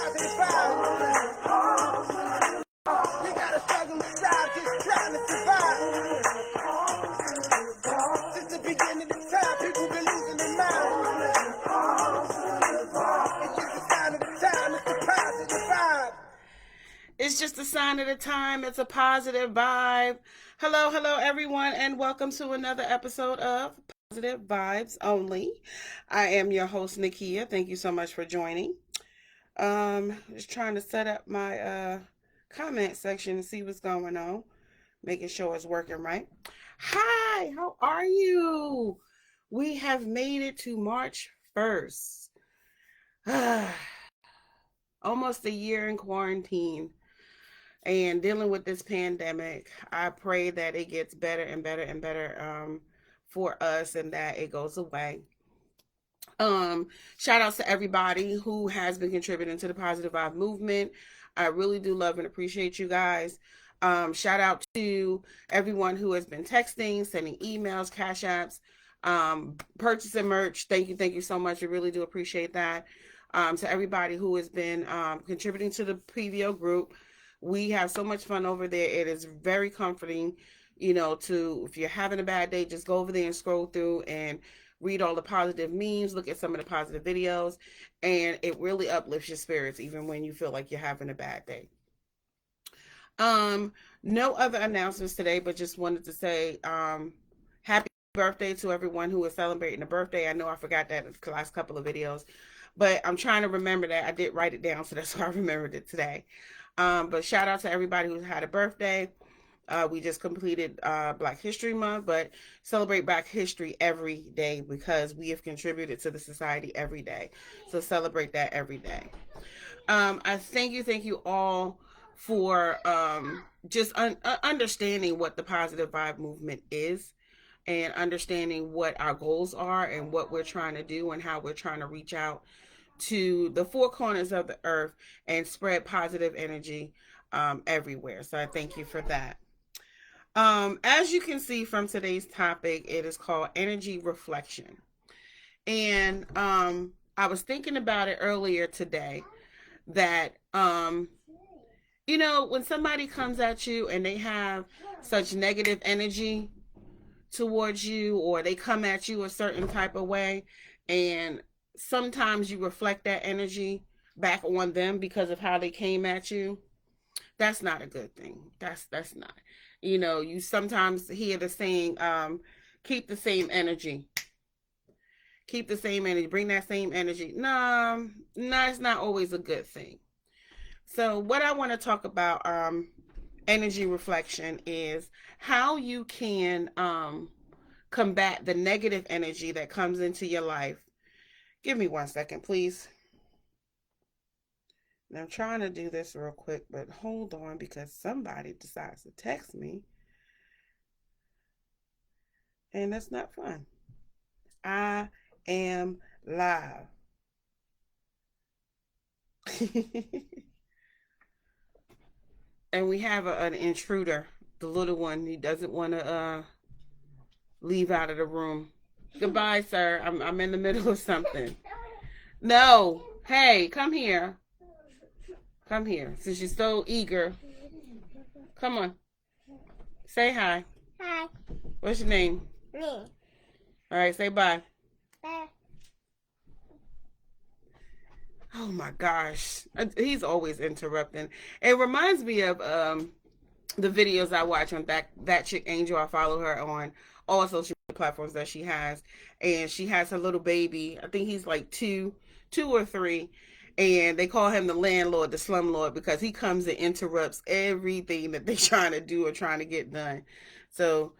positive vibes. We gotta struggle and strive, just trying to survive. Since the beginning of time, people been losing their minds. It's just a sign of the time, it's a positive vibe. It's just a sign of the time, it's a positive vibe. Hello, everyone, and welcome to another episode of Positive Vibes Only. I am your host, Nakia. Thank you so much for joining. Just trying to set up my comment section and see what's going on. Making sure it's working right. Hi, how are you? We have made it to March 1st. Almost a year in quarantine and dealing with this pandemic. I pray that it gets better and better and better for us and that it goes away. Shout outs to everybody who has been contributing to the Positive Vibe movement. I really do love and appreciate you guys. Shout out to everyone who has been texting, sending emails, cash apps, purchasing merch. Thank you so much. I really do appreciate that. To everybody who has been contributing to the PVO group. We have so much fun over there. It is very comforting, if you're having a bad day, just go over there and scroll through and read all the positive memes, look at some of the positive videos, and it really uplifts your spirits even when you feel like you're having a bad day. No other announcements today, but just wanted to say happy birthday to everyone who is celebrating a birthday. I know I forgot that in the last couple of videos, but I'm trying to remember that. I did write it down, so that's why I remembered it today. But shout out to everybody who's had a birthday. We just completed Black History Month, but celebrate Black History every day because we have contributed to the society every day. So celebrate that every day. I thank you all for just understanding what the Positive Vibe movement is and understanding what our goals are and what we're trying to do and how we're trying to reach out to the four corners of the earth and spread positive energy everywhere. So I thank you for that. As you can see from today's topic, it is called energy reflection. And I was thinking about it earlier today that, when somebody comes at you and they have such negative energy towards you, or they come at you a certain type of way, and sometimes you reflect that energy back on them because of how they came at you. That's not a good thing. That's not. You sometimes hear the saying, keep the same energy. Keep the same energy. Bring that same energy. No, it's not always a good thing. So what I want to talk about, energy reflection, is how you can combat the negative energy that comes into your life. Give me 1 second, please. Now, I'm trying to do this real quick, but hold on because somebody decides to text me. And that's not fun. I am live. And we have an intruder, the little one. He doesn't want to leave out of the room. Goodbye, sir. I'm in the middle of something. No. Hey, come here. Come here. Since you're so eager. Come on. Say hi. Hi. What's your name? Me. All right, say bye. Bye. Oh my gosh. He's always interrupting. It reminds me of the videos I watch on that chick Angel. I follow her on all social media platforms that she has. And she has her little baby. I think he's like two or three. And they call him the landlord, the slumlord, because he comes and interrupts everything that they're trying to do or trying to get done. So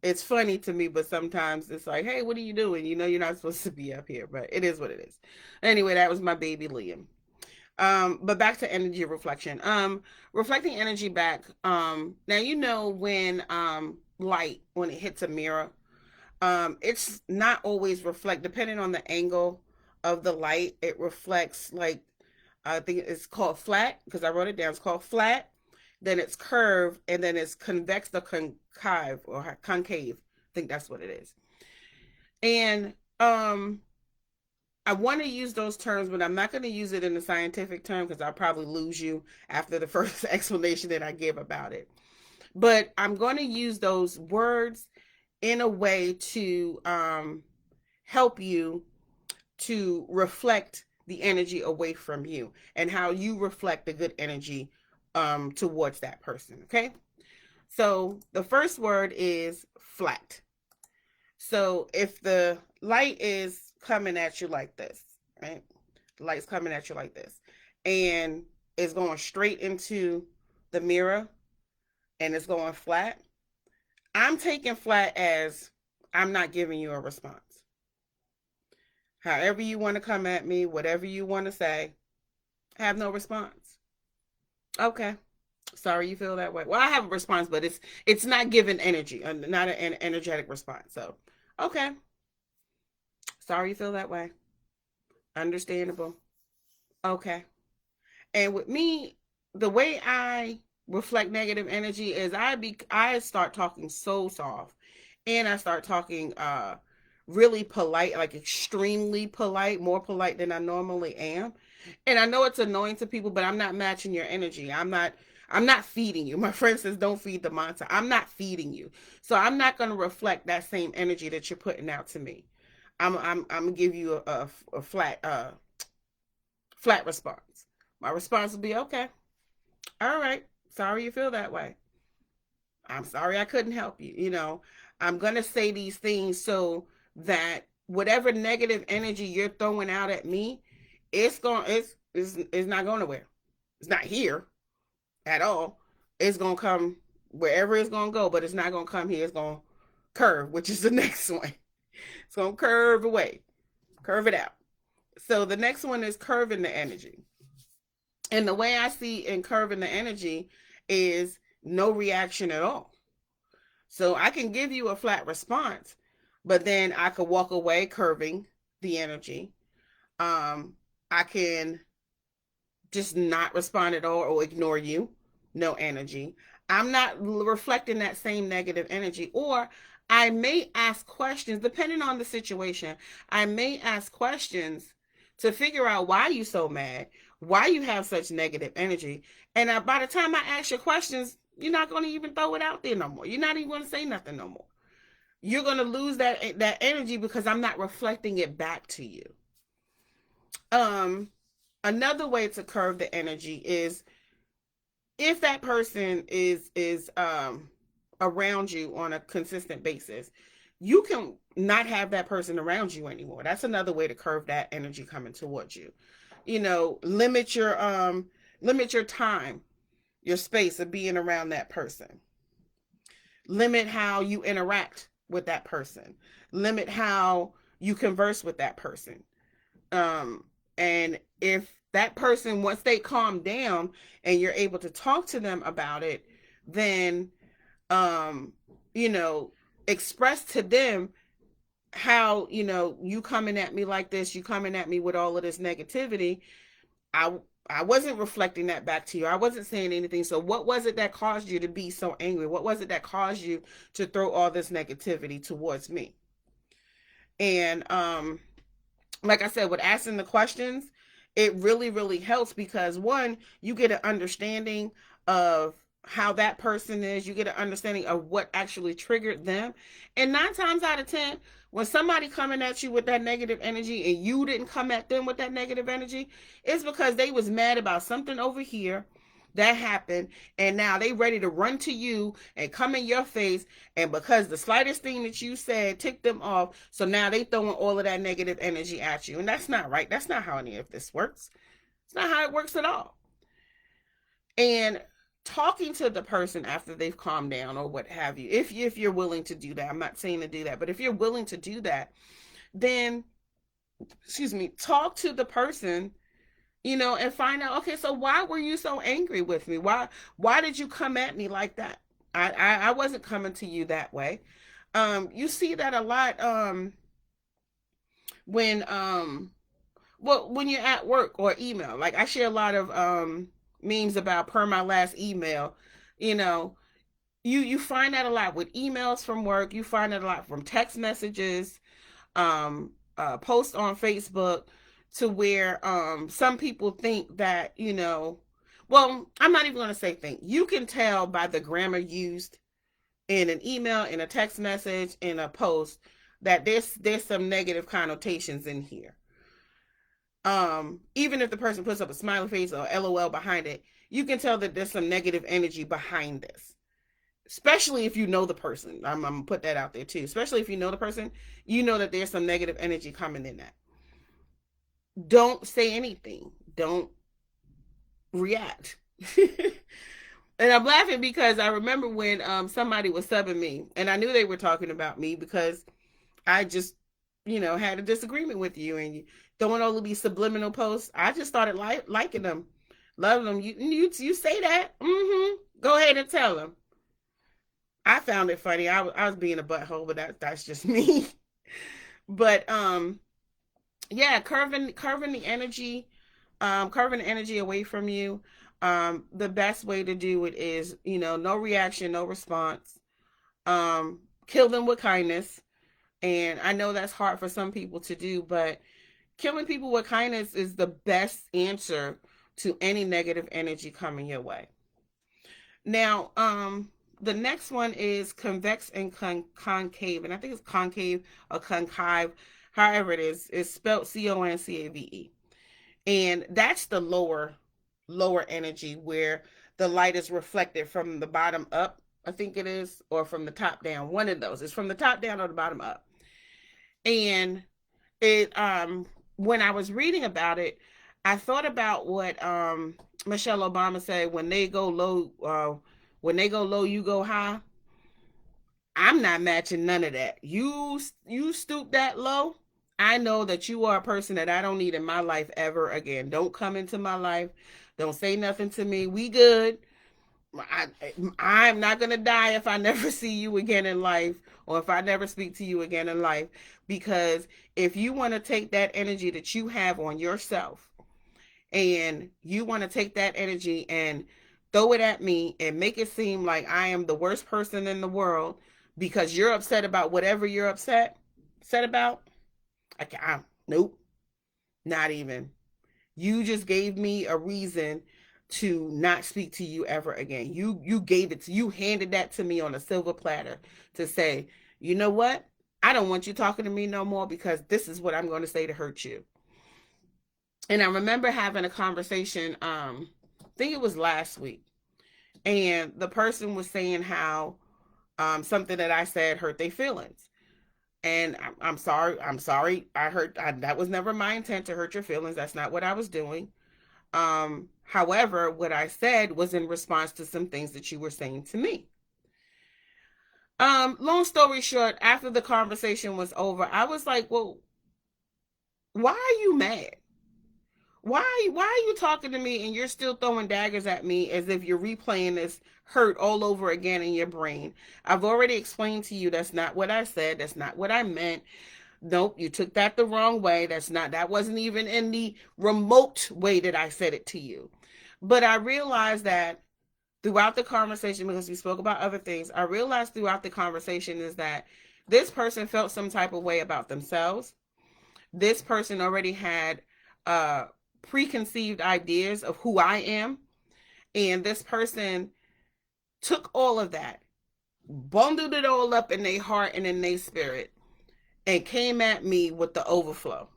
it's funny to me, but sometimes it's like, hey, what are you doing? You're not supposed to be up here, but it is what it is. Anyway, that was my baby Liam. But back to energy reflection. Reflecting energy back. Now, when light, when it hits a mirror, it's not always reflect, depending on the angle of the light, it reflects, like, I think it's called flat, because I wrote it down. It's called flat, then it's curved, and then it's convex or concave, or concave. I think that's what it is. And I I want to use those terms, but I'm not going to use it in a scientific term because I'll probably lose you after the first explanation that I give about it. But I'm going to use those words in a way to help you to reflect the energy away from you and how you reflect the good energy towards that person. Okay. So the first word is flat. So if the light is coming at you like this, right? The light's coming at you like this, and it's going straight into the mirror and it's going flat. I'm taking flat as I'm not giving you a response. However you want to come at me, whatever you want to say, have no response. Okay. Sorry you feel that way. Well, I have a response, but it's not giving energy, not an energetic response. So, okay. Sorry you feel that way. Understandable. Okay. And with me, the way I reflect negative energy is I start talking so soft, and I start talking really polite, like extremely polite, more polite than I normally am. And I know it's annoying to people, but I'm not matching your energy. I'm not feeding you. My friend says don't feed the monster. I'm not feeding you. So I'm not going to reflect that same energy that you're putting out to me. I'm gonna give you a flat response. My response will be okay. All right. Sorry you feel that way. I'm sorry I couldn't help you. I'm going to say these things so that whatever negative energy you're throwing out at me, it's not going nowhere. It's not here at all. It's going to come wherever it's going to go, but it's not going to come here. It's going to curve, which is the next one. It's going to curve away, curve it out. So the next one is curving the energy. And the way I see in curving the energy is no reaction at all. So I can give you a flat response, but then I could walk away curving the energy. I can just not respond at all or ignore you. No energy. I'm not reflecting that same negative energy. Or I may ask questions, depending on the situation. I may ask questions to figure out why you so mad, why you have such negative energy. And by the time I ask your questions, you're not going to even throw it out there no more. You're not even going to say nothing no more. You're going to lose that energy because I'm not reflecting it back to you. Another way to curve the energy is if that person is around you on a consistent basis, you can not have that person around you anymore. That's another way to curve that energy coming towards you. Limit your time, your space of being around that person. Limit how you interact with that person. Limit how you converse with that person. And if that person, once they calm down and you're able to talk to them about it, then, you know, express to them how, you coming at me like this, you coming at me with all of this negativity. I wasn't reflecting that back to you. I wasn't saying anything. So what was it that caused you to be so angry? What was it that caused you to throw all this negativity towards me? And like I said, with asking the questions, it really, really helps because one, you get an understanding of how that person is. You get an understanding of what actually triggered them. And 9 times out of 10, when somebody coming at you with that negative energy and you didn't come at them with that negative energy, it's because they was mad about something over here that happened, and now they ready to run to you and come in your face, and because the slightest thing that you said ticked them off, so now they throwing all of that negative energy at you. And that's not right. That's not how any of this works. It's not how it works at all. And talking to the person after they've calmed down or what have you, if you're willing to do that, I'm not saying to do that, but if you're willing to do that, then talk to the person, and find out, okay, so why were you so angry with me? Why did you come at me like that? I wasn't coming to you that way. You see that a lot when when you're at work or email. Like I share a lot of memes about per my last email. You know, you find that a lot with emails from work. You find that a lot from text messages, posts on Facebook. to where some people think that, well, I'm not even going to say think. You can tell by the grammar used in an email, in a text message, in a post, that there's some negative connotations in here. Even if the person puts up a smiley face or LOL behind it, you can tell that there's some negative energy behind this. Especially if you know the person. I'm gonna put that out there too. Especially if you know the person, you know that there's some negative energy coming in that. Don't say anything. Don't react. And I'm laughing because I remember when somebody was subbing me, and I knew they were talking about me because I just, had a disagreement with you, and throwing all of these subliminal posts. I just started liking them, loving them. You say that? Mm-hmm. Go ahead and tell them. I found it funny. I was being a butthole, but that's just me. But yeah, curving the energy, curving the energy away from you. The best way to do it is, no reaction, no response. Kill them with kindness. And I know that's hard for some people to do, but killing people with kindness is the best answer to any negative energy coming your way. Now, the next one is convex and concave, and I think it's concave or concave, however it is. It's spelled CONCAVE, and that's the lower energy where the light is reflected from the bottom up. I think it is, or from the top down. One of those. It's from the top down or the bottom up. And it when I was reading about it, I thought about what Michelle Obama said, when they go low, you go high. I'm not matching none of that. You stoop that low. I know that you are a person that I don't need in my life ever again. Don't come into my life. Don't say nothing to me. We good. I'm not going to die if I never see you again in life, or if I never speak to you again in life. Because if you want to take that energy that you have on yourself, and you want to take that energy and throw it at me and make it seem like I am the worst person in the world because you're upset about whatever you're upset about, nope, not even. You just gave me a reason to not speak to you ever again. You handed that to me on a silver platter to say, you know what? I don't want you talking to me no more, because this is what I'm going to say to hurt you. And I remember having a conversation, I think it was last week, and the person was saying how something that I said hurt their feelings. And I'm sorry. That was never my intent to hurt your feelings. That's not what I was doing. However, what I said was in response to some things that you were saying to me. Long story short, after the conversation was over, I was like, well, why are you mad? Why are you talking to me and you're still throwing daggers at me as if you're replaying this hurt all over again in your brain? I've already explained to you that's not what I said. That's not what I meant. Nope, you took that the wrong way. That wasn't even in the remote way that I said it to you. But I realized that throughout the conversation, because we spoke about other things, I realized throughout the conversation is that this person felt some type of way about themselves. This person already had preconceived ideas of who I am. And this person took all of that, bundled it all up in their heart and in their spirit, and came at me with the overflow.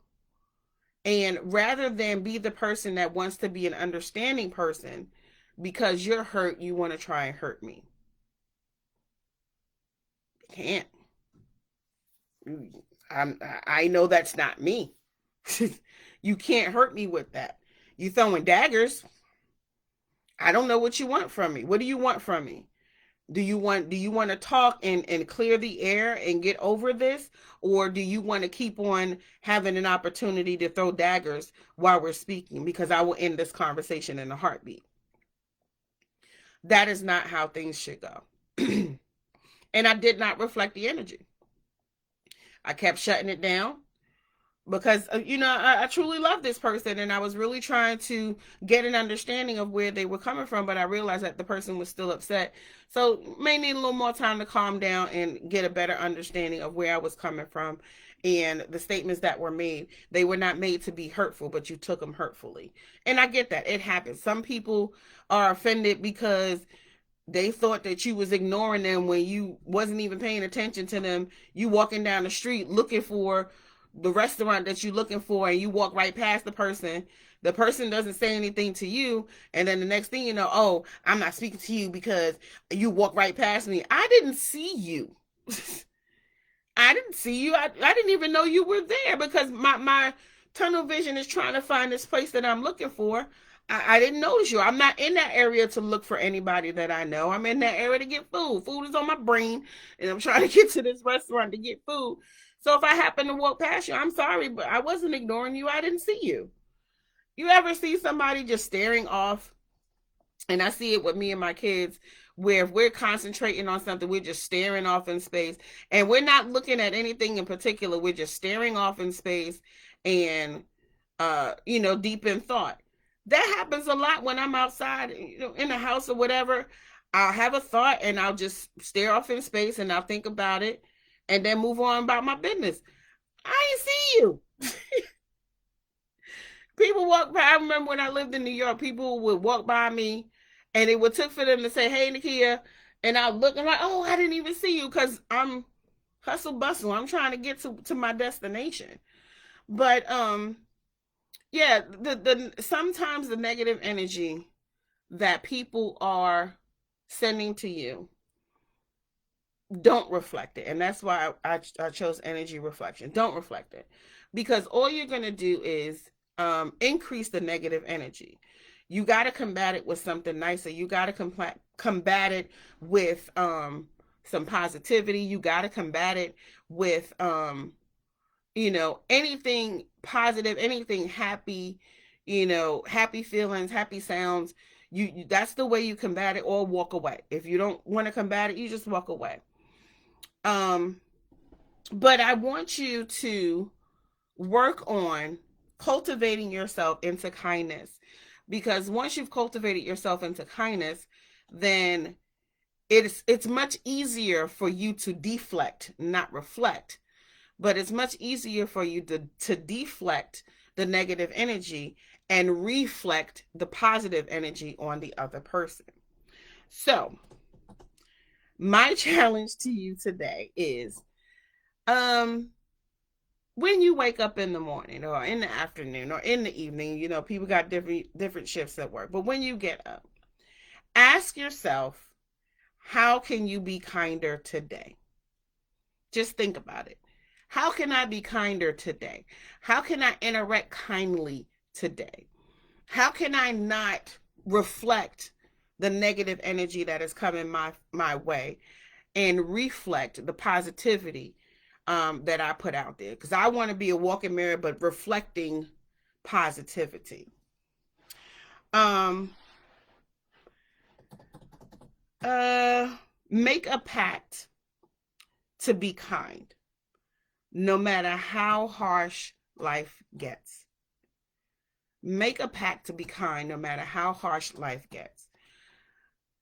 And rather than be the person that wants to be an understanding person, because you're hurt, you want to try and hurt me. You can't. I know that's not me. You can't hurt me with that. You throwing daggers. I don't know what you want from me. What do you want from me? Do you want to talk and clear the air and get over this? Or do you want to keep on having an opportunity to throw daggers while we're speaking? Because I will end this conversation in a heartbeat. That is not how things should go. And I did not reflect the energy. I kept shutting it down because, I truly love this person, and I was really trying to get an understanding of where they were coming from, but I realized that the person was still upset. So may need a little more time to calm down and get a better understanding of where I was coming from. and the statements that were made, they were not made to be hurtful, but you took them hurtfully. And I get that. It happens. Some people are offended because they thought that you was ignoring them when you wasn't even paying attention to them. You walking down the street looking for the restaurant that you're looking for, and you walk right past the person. The person doesn't say anything to you, and then the next thing you know, oh, I'm not speaking to you because you walk right past me. I didn't see you. I didn't see you. I didn't even know you were there because my tunnel vision is trying to find this place that I'm looking for. I didn't notice you. I'm not in that area to look for anybody that I know. I'm in that area to get food. Food is on my brain, and I'm trying to get to this restaurant to get food. So if I happen to walk past you, I'm sorry, but I wasn't ignoring you. I didn't see you. You ever see somebody just staring off? And I see it with me and my kids, where if we're concentrating on something, we're just staring off in space, and we're not looking at anything in particular. We're just staring off in space and deep in thought. That happens a lot when I'm outside, in the house or whatever. I'll have a thought and I'll just stare off in space and I'll think about it and then move on about my business. I ain't see you. People walk by. I remember when I lived in New York, people would walk by me and it would take for them to say, "Hey, Nakia," and I'll look and like, "Oh, I didn't even see you," because I'm hustle bustle. I'm trying to get to my destination. But yeah, the sometimes the negative energy that people are sending to you, don't reflect it. And that's why I chose energy reflection. Don't reflect it, because all you're going to do is increase the negative energy. You got to combat it with something nicer. You got to combat it with some positivity. You got to combat it with anything positive, anything happy, happy feelings, happy sounds. You that's the way you combat it, or walk away. If you don't want to combat it, you just walk away. But I want you to work on cultivating yourself into kindness, because once you've cultivated yourself into kindness, then it's much easier for you to deflect, not reflect. But it's much easier for you to deflect the negative energy and reflect the positive energy on the other person. So, my challenge to you today is when you wake up in the morning or in the afternoon or in the evening, people got different shifts at work. But when you get up, ask yourself, how can you be kinder today? Just think about it. How can I be kinder today? How can I interact kindly today? How can I not reflect the negative energy that is coming my way and reflect the positivity that I put out there? Because I want to be a walking mirror, but reflecting positivity. Make a pact to be kind, no matter how harsh life gets. Make a pact to be kind, no matter how harsh life gets.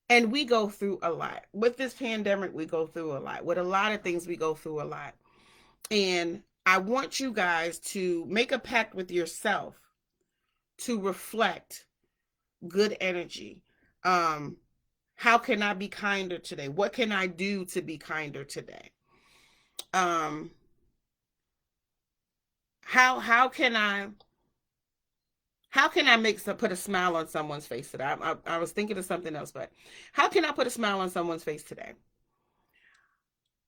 And we go through a lot. With this pandemic, we go through a lot. With a lot of things, we go through a lot. And I want you guys to make a pact with yourself to reflect good energy. How can I be kinder today? What can I do to be kinder today? How can I put a smile on someone's face today? I was thinking of something else, but how can I put a smile on someone's face today?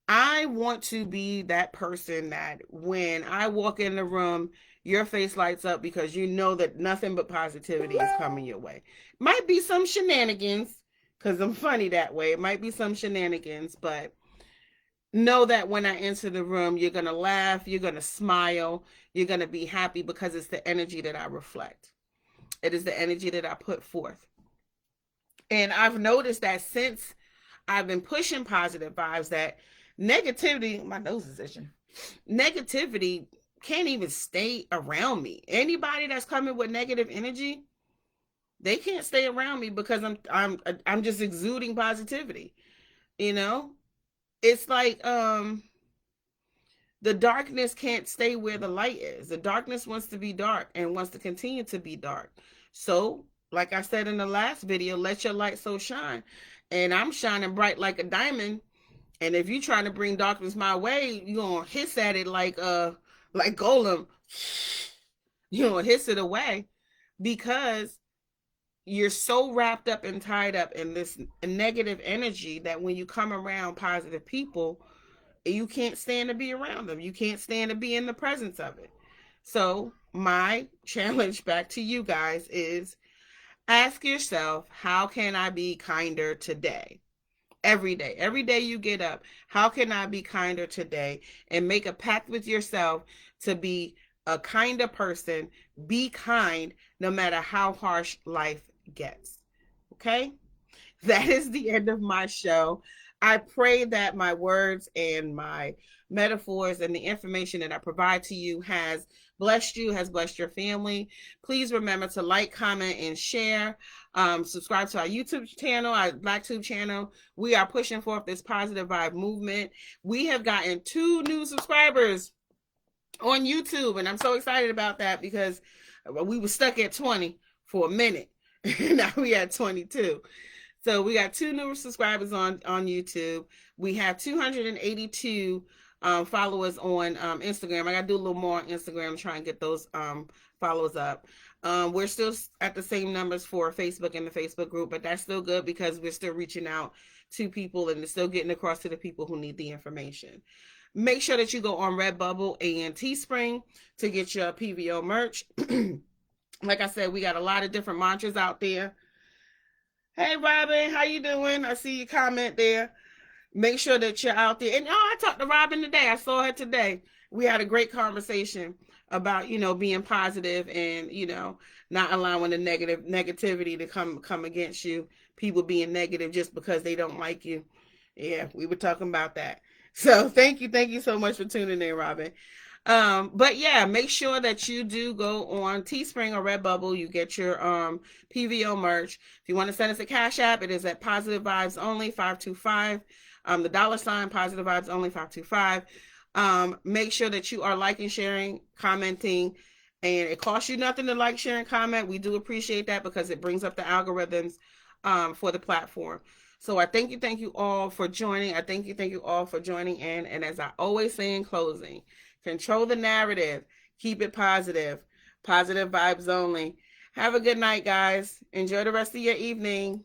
I want to be that person that when I walk in the room, your face lights up because you know that nothing but positivity is coming your way. Might be some shenanigans, because I'm funny that way. It might be some shenanigans, but know that when I enter the room, you're going to laugh, you're going to smile, you're going to be happy, because it's the energy that I reflect. It is the energy that I put forth. And I've noticed that since I've been pushing positive vibes, that negativity, my nose is itching, negativity can't even stay around me. Anybody that's coming with negative energy, they can't stay around me, because I'm just exuding positivity. It's like The darkness can't stay where the light is. The darkness wants to be dark and wants to continue to be dark. So, like I said in the last video, let your light so shine. And I'm shining bright like a diamond. And if you're trying to bring darkness my way, you're gonna hiss at it like Golem. You're gonna hiss it away because you're so wrapped up and tied up in this negative energy that when you come around positive people, you can't stand to be around them. You can't stand to be in the presence of it. So my challenge back to you guys is ask yourself, how can I be kinder today? Every day you get up, how can I be kinder today? And make a pact with yourself to be a kinder person. Be kind no matter how harsh life gets. Okay? That is the end of my show. I pray that my words and my metaphors and the information that I provide to you has blessed you, has blessed your family. Please remember to like, comment, and share. Subscribe to our YouTube channel, our BlackTube channel. We are pushing forth this positive vibe movement. We have gotten 2 new subscribers on YouTube, and I'm so excited about that because we were stuck at 20 for a minute. Now we at 22. So we got 2 new subscribers on YouTube. We have 282 followers on Instagram. I got to do a little more on Instagram to try and get those followers up. We're still at the same numbers for Facebook and the Facebook group, but that's still good because we're still reaching out to people and it's still getting across to the people who need the information. Make sure that you go on Redbubble and Teespring to get your PVO merch. Like I said, we got a lot of different mantras out there. Hey, Robin, how you doing? I see your comment there. Make sure that you're out there. And I talked to Robin today. I saw her today. We had a great conversation about, being positive and, not allowing the negativity to come against you. People being negative just because they don't like you. Yeah, we were talking about that. So thank you so much for tuning in, Robin. But yeah, make sure that you do go on Teespring or Redbubble. You get your PVO merch. If you want to send us a Cash App, it is at Positive Vibes Only 525. The $ Positive Vibes Only 525. Make sure that you are liking, sharing, commenting, and it costs you nothing to like, share, and comment. We do appreciate that because it brings up the algorithms for the platform. So I thank you all for joining. I thank you all for joining in. And as I always say in closing, control the narrative. Keep it positive. Positive vibes only. Have a good night, guys. Enjoy the rest of your evening.